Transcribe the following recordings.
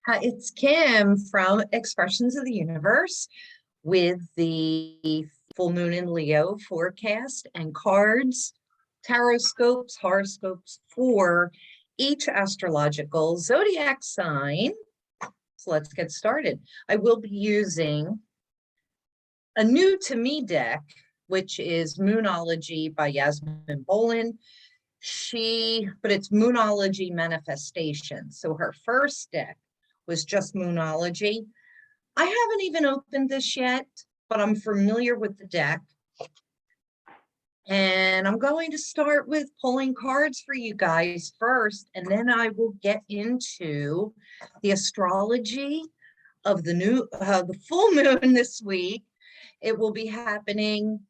Hi, it's Kim from Expressions of the Universe with the full moon in Leo forecast and cards, tarot scopes, horoscopes for each astrological zodiac sign. So let's get started. I will be using a new to me deck, which is Moonology by Yasmin Bolin. But it's Moonology Manifestation. So her first deck was just Moonology. I haven't even opened this yet, but I'm familiar with the deck. And I'm going to start with pulling cards for you guys first, and then I will get into the astrology of the full moon this week. It will be happening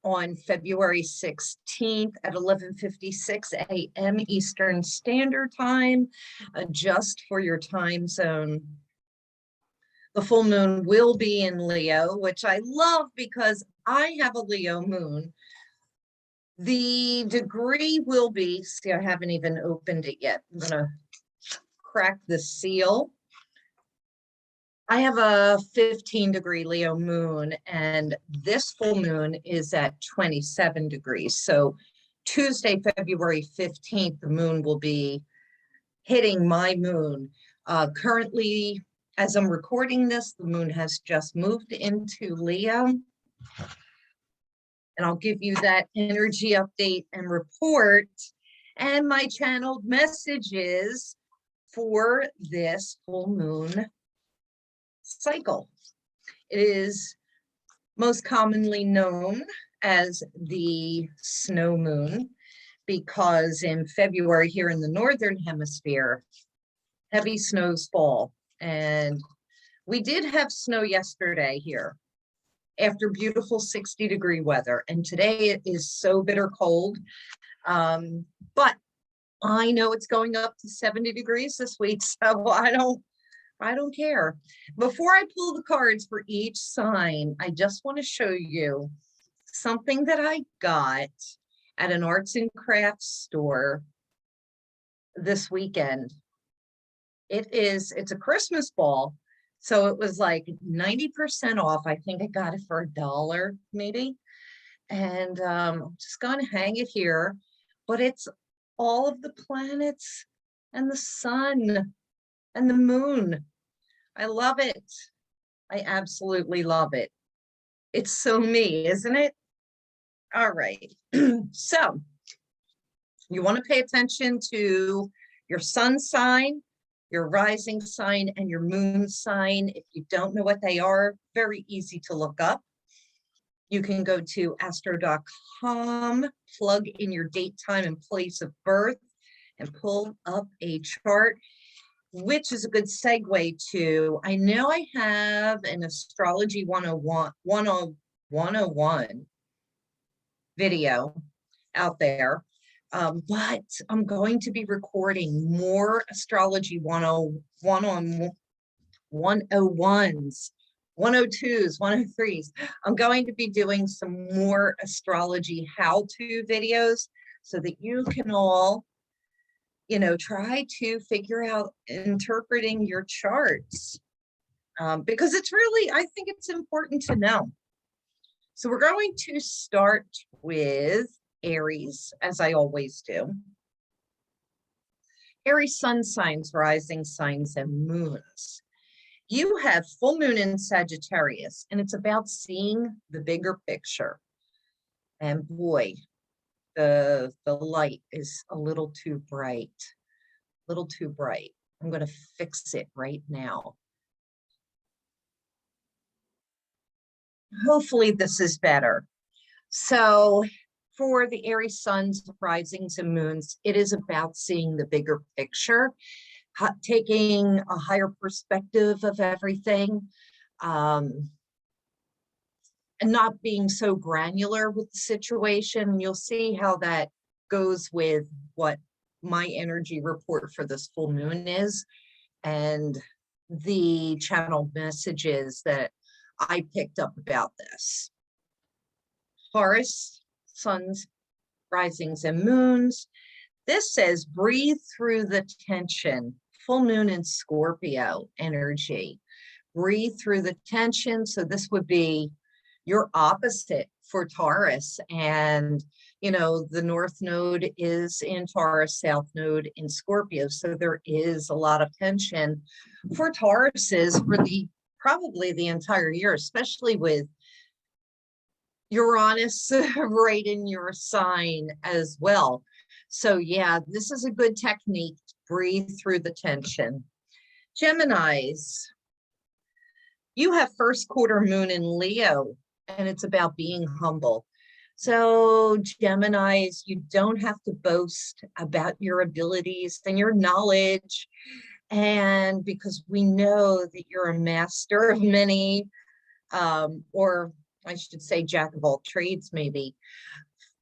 on February 16th at 11:56 a.m. Eastern Standard Time. Adjust for your time zone. The full moon will be in Leo, which I love because I have a Leo moon. The degree will be, see, I haven't even opened it yet. I'm gonna crack the seal. I have a 15-degree Leo moon, and this full moon is at 27 degrees. So Tuesday, February 15th, the moon will be hitting my moon. Currently, as I'm recording this, the moon has just moved into Leo. And I'll give you that energy update and report and my channeled messages for this full moon cycle. It is most commonly known as the snow moon because in February here in the Northern Hemisphere, heavy snows fall. And we did have snow yesterday here after beautiful 60-degree weather. And today it is so bitter cold. But I know it's going up to 70 degrees this week, so I don't care. Before I pull the cards for each sign, I just want to show you something that I got at an arts and crafts store this weekend. It's a Christmas ball, so it was like 90% off. I think I got it for $1 maybe. And I'm just gonna hang it here, but it's all of the planets and the sun and the moon. I love it. I absolutely love it. It's so me, isn't it? All right. So you want to pay attention to your sun sign, your rising sign, and your moon sign. If you don't know what they are, very easy to look up. You can go to astro.com, plug in your date, time, and place of birth, and pull up a chart, which is a good segue to, I know I have an Astrology 101 video out there, but I'm going to be recording more Astrology 101s, 102s, 103s. I'm going to be doing some more astrology how-to videos so that you can all try to figure out interpreting your charts because it's really, I think it's important to know. So we're going to start with Aries, as I always do. Aries sun signs, rising signs, and moons. You have full moon in Sagittarius, and it's about seeing the bigger picture. And boy, the light is a little too bright, I'm going to fix it right now. Hopefully this is better. So for the Aries suns, risings, and moons, it is about seeing the bigger picture, taking a higher perspective of everything, and not being so granular with the situation. You'll see how that goes with what my energy report for this full moon is and the channel messages that I picked up about this. Taurus, suns, risings, and moons. This says breathe through the tension, full moon in Scorpio energy. Breathe through the tension. So this would be your opposite for Taurus. And, you know, the North Node is in Taurus, South Node in Scorpio. So there is a lot of tension for Tauruses for probably the entire year, especially with Uranus right in your sign as well. So yeah, this is a good technique. Breathe through the tension. Geminis, you have first quarter moon in Leo, and it's about being humble. So Geminis, you don't have to boast about your abilities and your knowledge. And because we know that you're a master of many, or I should say jack of all trades, maybe,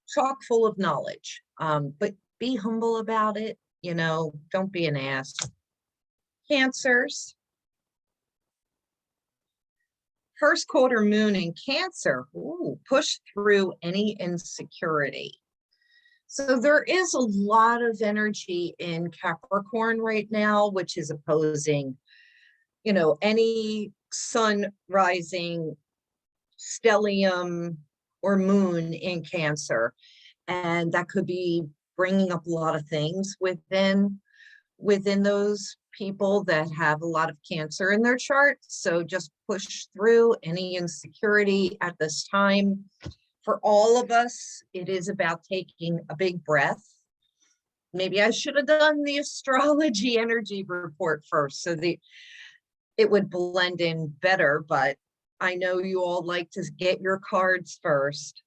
chock full of knowledge. But be humble about it, you know, don't be an ass. Cancers, first quarter moon in Cancer, ooh, push through any insecurity. So there is a lot of energy in Capricorn right now, which is opposing, you know, any sun rising stellium or moon in Cancer. And that could be bringing up a lot of things within those people that have a lot of Cancer in their chart. So just push through any insecurity at this time. For all of us, it is about taking a big breath. Maybe I should have done the astrology energy report first so it would blend in better, but I know you all like to get your cards first.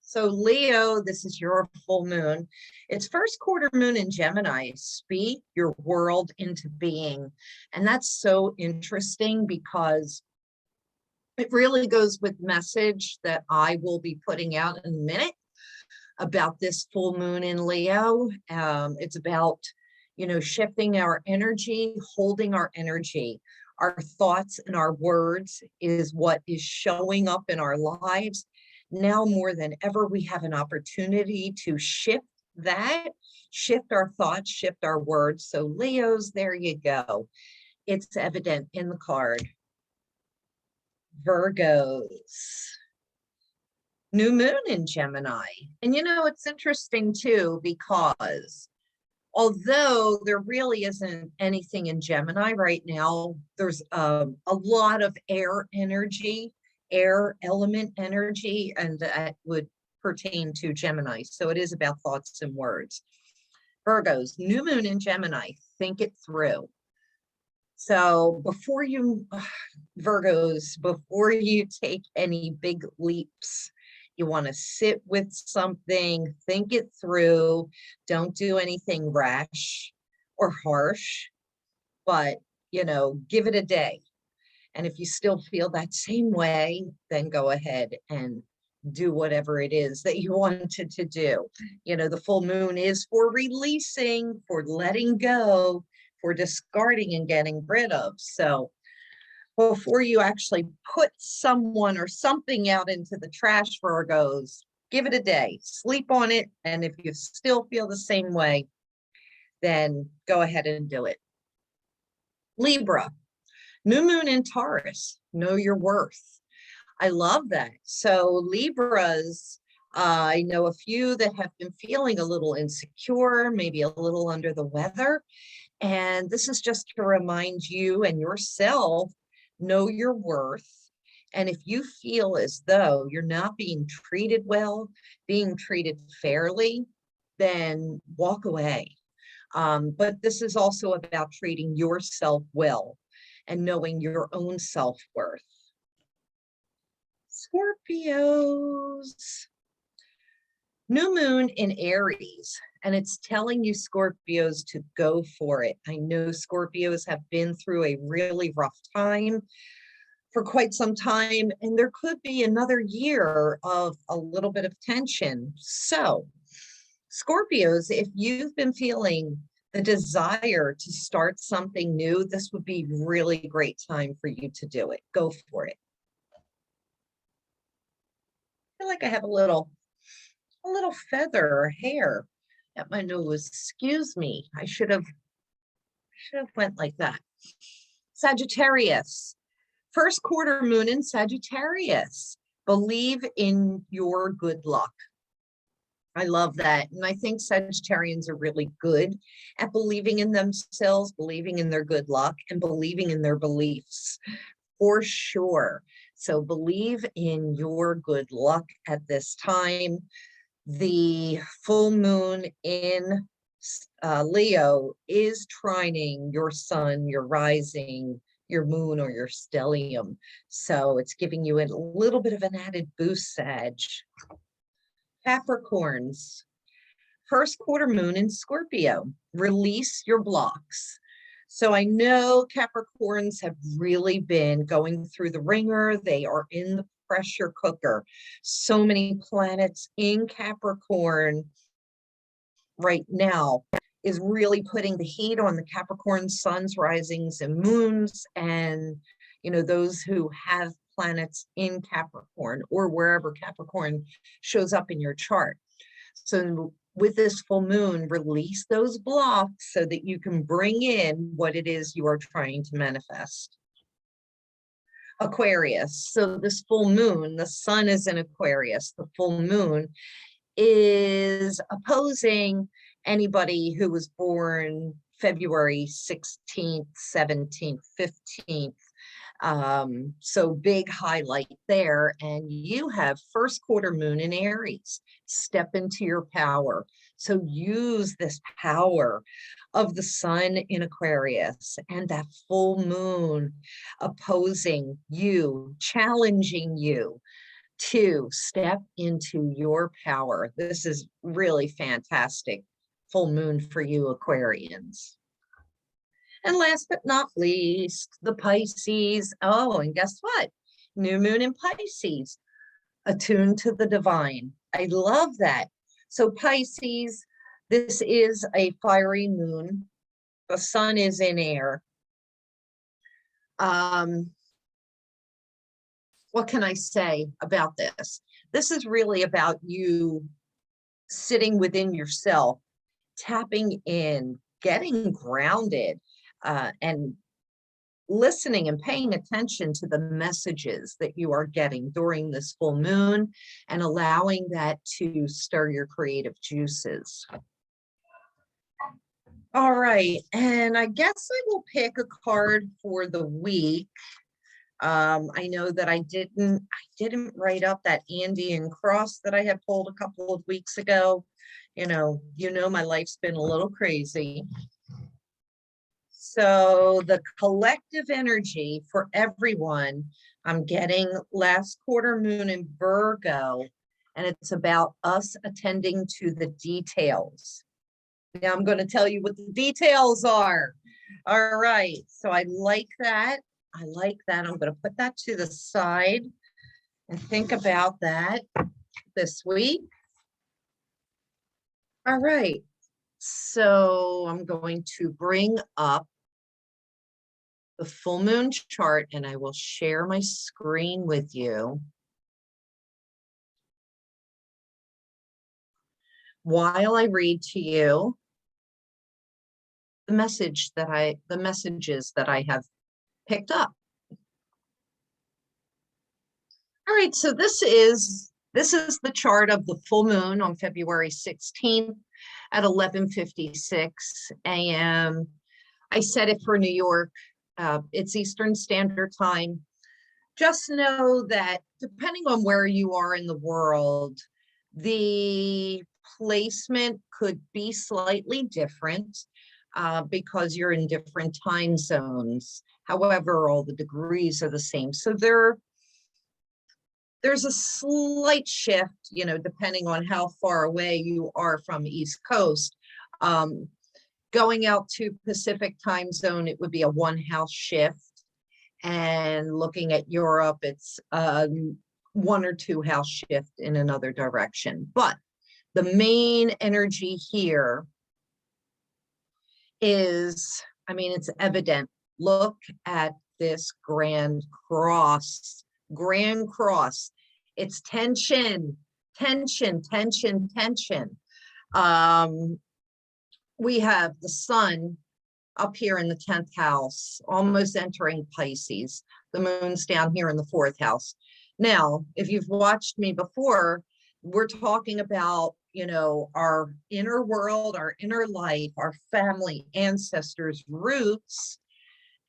So Leo, this is your full moon. It's first quarter moon in Gemini. Speak your world into being. And that's so interesting because it really goes with message that I will be putting out in a minute about this full moon in Leo. It's about, you know, shifting our energy, holding our energy. Our thoughts and our words is what is showing up in our lives. Now more than ever, we have an opportunity to shift that, shift our thoughts, shift our words. So Leos, there you go. It's evident in the card. Virgos, new moon in Gemini. And you know, it's interesting too, because although there really isn't anything in Gemini right now, there's a lot of air energy, air element energy, and that would pertain to Gemini. So it is about thoughts and words. Virgos, new moon in Gemini, think it through. So before you, Virgos, before you take any big leaps, you want to sit with something, think it through. Don't do anything rash or harsh, but, you know, give it a day. And if you still feel that same way, then go ahead and do whatever it is that you wanted to do. You know, the full moon is for releasing, for letting go, for discarding and getting rid of. So before you actually put someone or something out into the trash, Virgos, give it a day, sleep on it. And if you still feel the same way, then go ahead and do it. Libra, new moon in Taurus, know your worth. I love that. So Libras, I know a few that have been feeling a little insecure, maybe a little under the weather. And this is just to remind you and yourself, know your worth. And if you feel as though you're not being treated well, being treated fairly, then walk away. But this is also about treating yourself well and knowing your own self-worth. Scorpios, new moon in Aries, and it's telling you Scorpios to go for it. I know Scorpios have been through a really rough time for quite some time, and there could be another year of a little bit of tension. So Scorpios, if you've been feeling the desire to start something new, this would be really great time for you to do it. Go for it. I feel like I have a little feather or hair at my nose. Excuse me. I should have Should have went like that. Sagittarius, first quarter moon in Sagittarius. Believe in your good luck. I love that. And I think Sagittarians are really good at believing in themselves, believing in their good luck, and believing in their beliefs for sure. So believe in your good luck at this time. The full moon in Leo is trining your sun, your rising, your moon, or your stellium. So it's giving you a little bit of an added boost, Sag. Capricorns, first quarter moon in Scorpio. Release your blocks. So I know Capricorns have really been going through the ringer. They are in the pressure cooker. So many planets in Capricorn right now is really putting the heat on the Capricorn suns, risings, and moons. And, you know, those who have planets in Capricorn or wherever Capricorn shows up in your chart. So with this full moon, release those blocks so that you can bring in what it is you are trying to manifest. Aquarius. So this full moon, the sun is in Aquarius. The full moon is opposing anybody who was born February 16th, 17th, 15th. So big highlight there. And you have first quarter moon in Aries. Step into your power. So use this power of the sun in Aquarius and that full moon opposing you, challenging you to step into your power. This is really fantastic full moon for you Aquarians. And last but not least, the Pisces. Oh, and guess what? New moon in Pisces, attuned to the divine. I love that. So Pisces, this is a fiery moon. The sun is in air. What can I say about this? This is really about you sitting within yourself, tapping in, getting grounded, and listening and paying attention to the messages that you are getting during this full moon and allowing that to stir your creative juices. All right, and I guess I will pick a card for the week. I know that I didn't write up that Andean cross that I had pulled a couple of weeks ago. You know, my life's been a little crazy. So the collective energy for everyone, I'm getting last quarter moon in Virgo, and it's about us attending to the details. Now I'm going to tell you what the details are. All right, so I like that. I'm going to put that to the side and think about that this week. All right, so I'm going to bring up the full moon chart and I will share my screen with you. While I read to you the messages that I have picked up. All right, so this is the chart of the full moon on February 16th at 11:56 a.m. I set it for New York. It's Eastern Standard Time. Just know that depending on where you are in the world, the placement could be slightly different because you're in different time zones. However, all the degrees are the same. So there's a slight shift, you know, depending on how far away you are from East Coast. Going out to Pacific time zone, it would be a 1 house shift. And looking at Europe, it's 1 or 2 house shift in another direction. But the main energy here is, I mean, it's evident. Look at this grand cross. It's tension, tension, tension, tension. We have the sun up here in the 10th house, almost entering Pisces. The moon's down here in the 4th house. Now, if you've watched me before, we're talking about, you know, our inner world, our inner life, our family, ancestors, roots,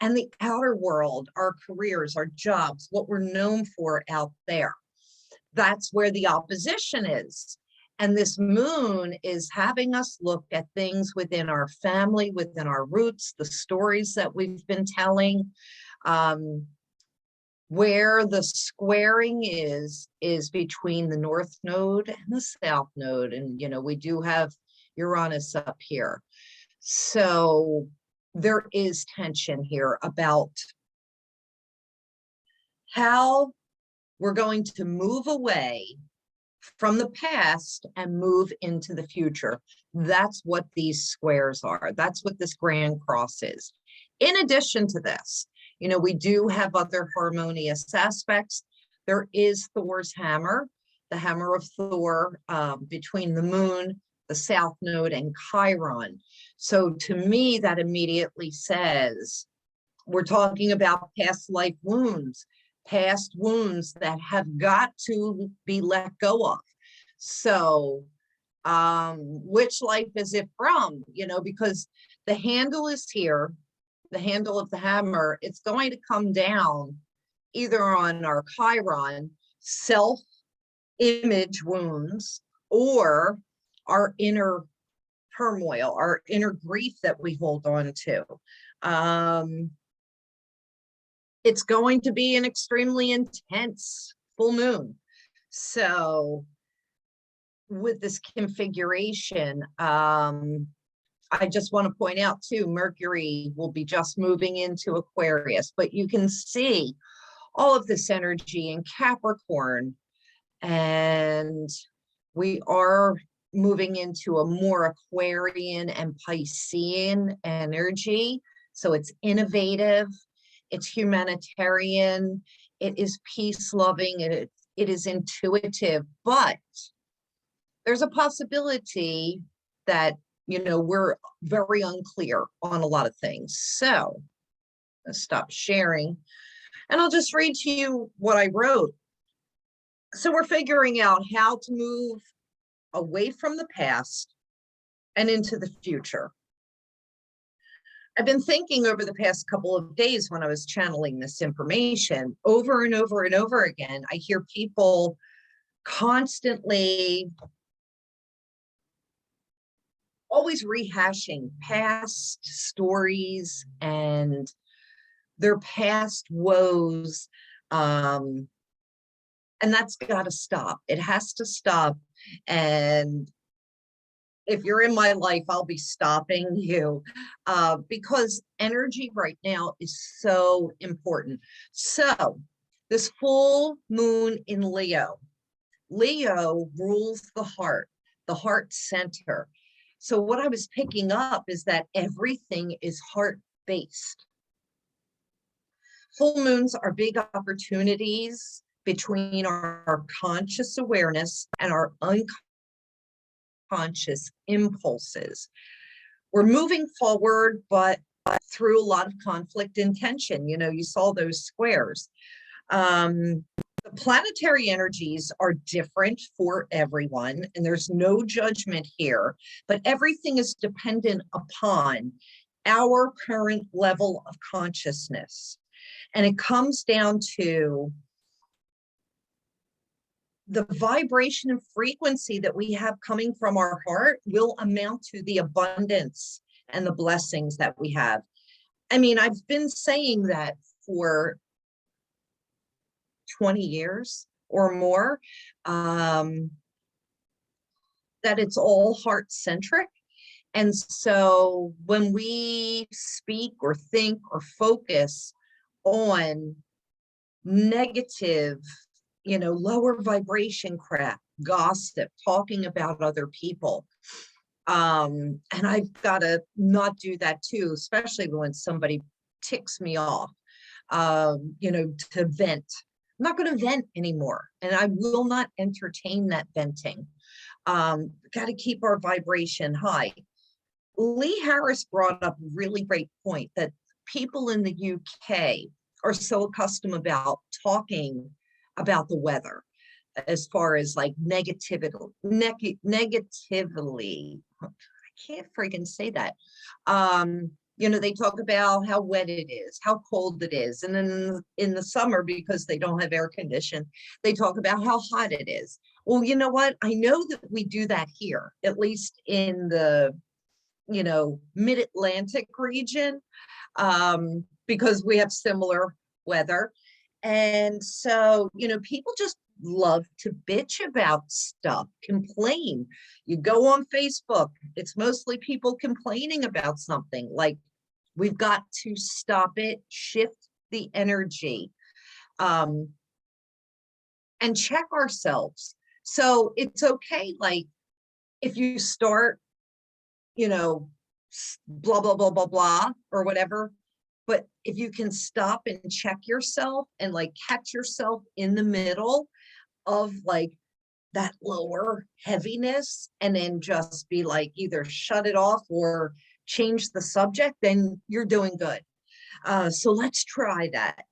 and the outer world, our careers, our jobs, what we're known for out there. That's where the opposition is. And this moon is having us look at things within our family, within our roots, the stories that we've been telling. Where the squaring is between the North Node and the South Node. And, you know, we do have Uranus up here. So there is tension here about how we're going to move away from the past and move into the future. That's what these squares are. That's what this Grand Cross is. In addition to this, you know, we do have other harmonious aspects. There is Thor's hammer, the hammer of Thor, between the moon, the South Node, and Chiron. So to me, that immediately says, we're talking about past life wounds, past wounds that have got to be let go of. So which life is it from? You know, because the handle is here, the handle of the hammer, it's going to come down either on our Chiron, self-image wounds, or our inner turmoil, our inner grief that we hold on to. It's going to be an extremely intense full moon. So with this configuration, I just want to point out too, Mercury will be just moving into Aquarius, but you can see all of this energy in Capricorn, and we are moving into a more Aquarian and Piscean energy. So it's innovative, it's humanitarian, it is peace loving, it is intuitive, but there's a possibility that, you know, we're very unclear on a lot of things. So let's stop sharing and I'll just read to you what I wrote. So we're figuring out how to move away from the past and into the future. I've been thinking over the past couple of days when I was channeling this information over and over and over again. I hear people constantly always rehashing past stories and their past woes. And that's got to stop. It has to stop. And if you're in my life, I'll be stopping you because energy right now is so important. So this full moon in Leo, Leo rules the heart center. So what I was picking up is that everything is heart-based. Full moons are big opportunities between our conscious awareness and our unconscious impulses. We're moving forward, but through a lot of conflict and tension. You know, you saw those squares. The planetary energies are different for everyone, and there's no judgment here, but everything is dependent upon our current level of consciousness. And it comes down to the vibration and frequency that we have coming from our heart will amount to the abundance and the blessings that we have. I mean, I've been saying that for 20 years or more, that it's all heart-centric. And so when we speak or think or focus on negative, you know, lower vibration crap, gossip, talking about other people. And I've got to not do that too, especially when somebody ticks me off, you know, to vent. I'm not going to vent anymore, and I will not entertain that venting. Got to keep our vibration high. Lee Harris brought up a really great point that people in the UK are so accustomed about talking about the weather as far as like negatively. I can't freaking say that. They talk about how wet it is, how cold it is. And then in the summer, because they don't have air condition, they talk about how hot it is. Well, you know what? I know that we do that here, at least in the mid-Atlantic region, because we have similar weather. And so, people just love to bitch about stuff, complain. You go on Facebook, it's mostly people complaining about something. Like, we've got to stop it, shift the energy, and check ourselves. So it's okay, like, if you start, blah, blah, blah, blah, blah, or whatever. But if you can stop and check yourself and like catch yourself in the middle of like that lower heaviness, and then just be like, either shut it off or change the subject, then you're doing good. So let's try that.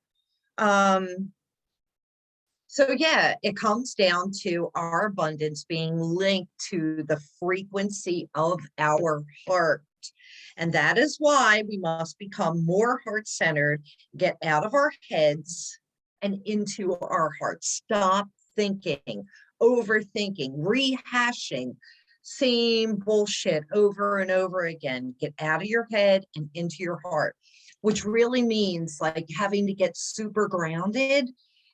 So yeah, it comes down to our abundance being linked to the frequency of our heart. And that is why we must become more heart-centered, get out of our heads and into our hearts. Stop thinking, overthinking, rehashing same bullshit over and over again. Get out of your head and into your heart, which really means like having to get super grounded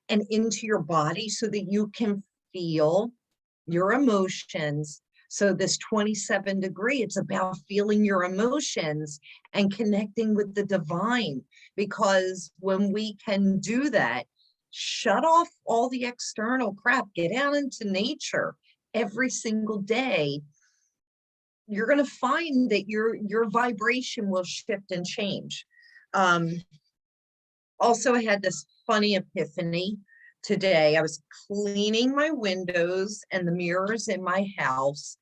and into your body so that you can feel your emotions. So this 27 degree, it's about feeling your emotions and connecting with the divine, because when we can do that, shut off all the external crap, get out into nature every single day, you're going to find that your vibration will shift and change. Also, I had this funny epiphany today. I was cleaning my windows and the mirrors in my house,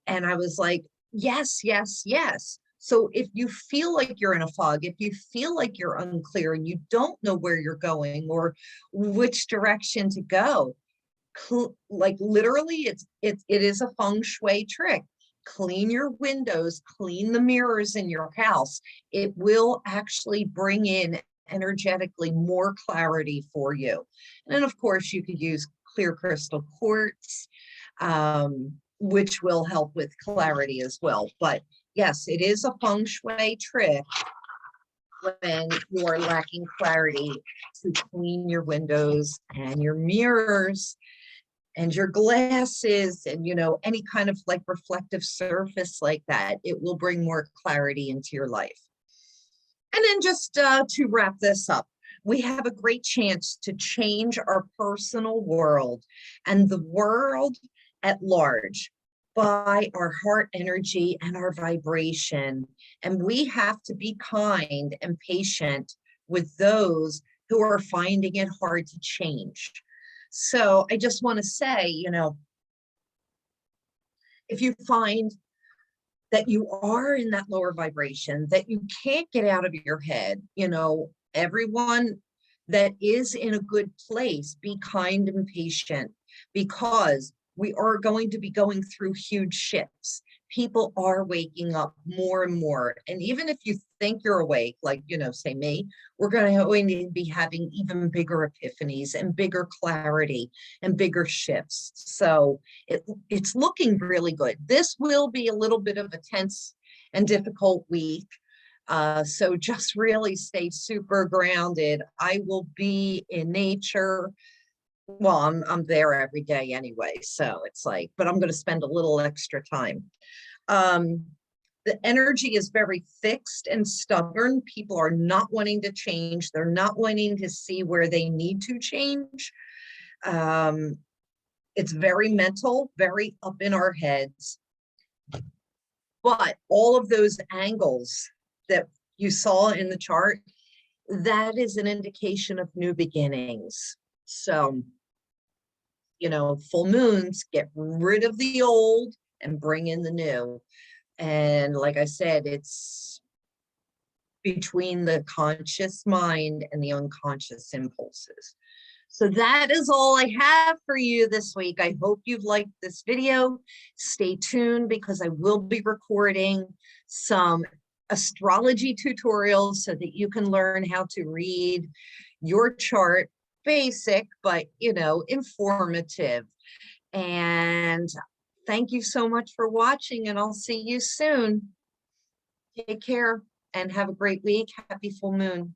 and I was like, yes, yes, yes. So if you feel like you're in a fog, if you feel like you're unclear and you don't know where you're going or which direction to go, like literally it is a feng shui trick. Clean your windows, clean the mirrors in your house. It will actually bring in energetically more clarity for you. And then of course you could use clear crystal quartz, which will help with clarity as well. But yes, it is a feng shui trick when you are lacking clarity to clean your windows and your mirrors and your glasses and, any kind of like reflective surface like that. It will bring more clarity into your life. And then just to wrap this up, we have a great chance to change our personal world and the world at large by our heart energy and our vibration. And we have to be kind and patient with those who are finding it hard to change. So I just want to say, if you find that you are in that lower vibration, that you can't get out of your head, everyone that is in a good place, be kind and patient, because we are going to be going through huge shifts. People are waking up more and more. And even if you think you're awake, like, say me, we're going to be having even bigger epiphanies and bigger clarity and bigger shifts. So it's looking really good. This will be a little bit of a tense and difficult week. So just really stay super grounded. I will be in nature. Well, I'm there every day anyway, so it's like, but I'm going to spend a little extra time. The energy is very fixed and stubborn. People are not wanting to change. They're not wanting to see where they need to change. It's very mental, very up in our heads. But all of those angles that you saw in the chart, that is an indication of new beginnings. So, full moons get rid of the old and bring in the new. And like I said, it's between the conscious mind and the unconscious impulses. So that is all I have for you this week. I hope you've liked this video. Stay tuned because I will be recording some astrology tutorials so that you can learn how to read your chart. Basic, but informative. And thank you so much for watching, and I'll see you soon. Take care and have a great week. Happy full moon.